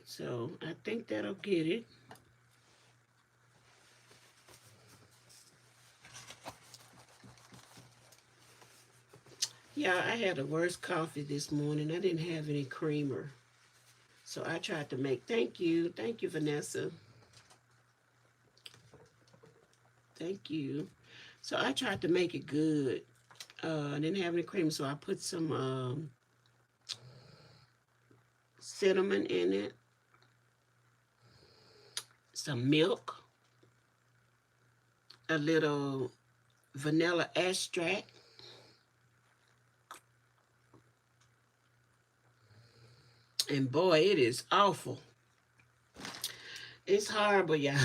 right, so I think that'll get it. Yeah, I had the worst coffee this morning. I didn't have any creamer. So I tried to make, thank you, Vanessa. Thank you. So I tried to make it good. I didn't have any cream, so I put some cinnamon in it, some milk, a little vanilla extract, and boy, it is awful. It's horrible, y'all.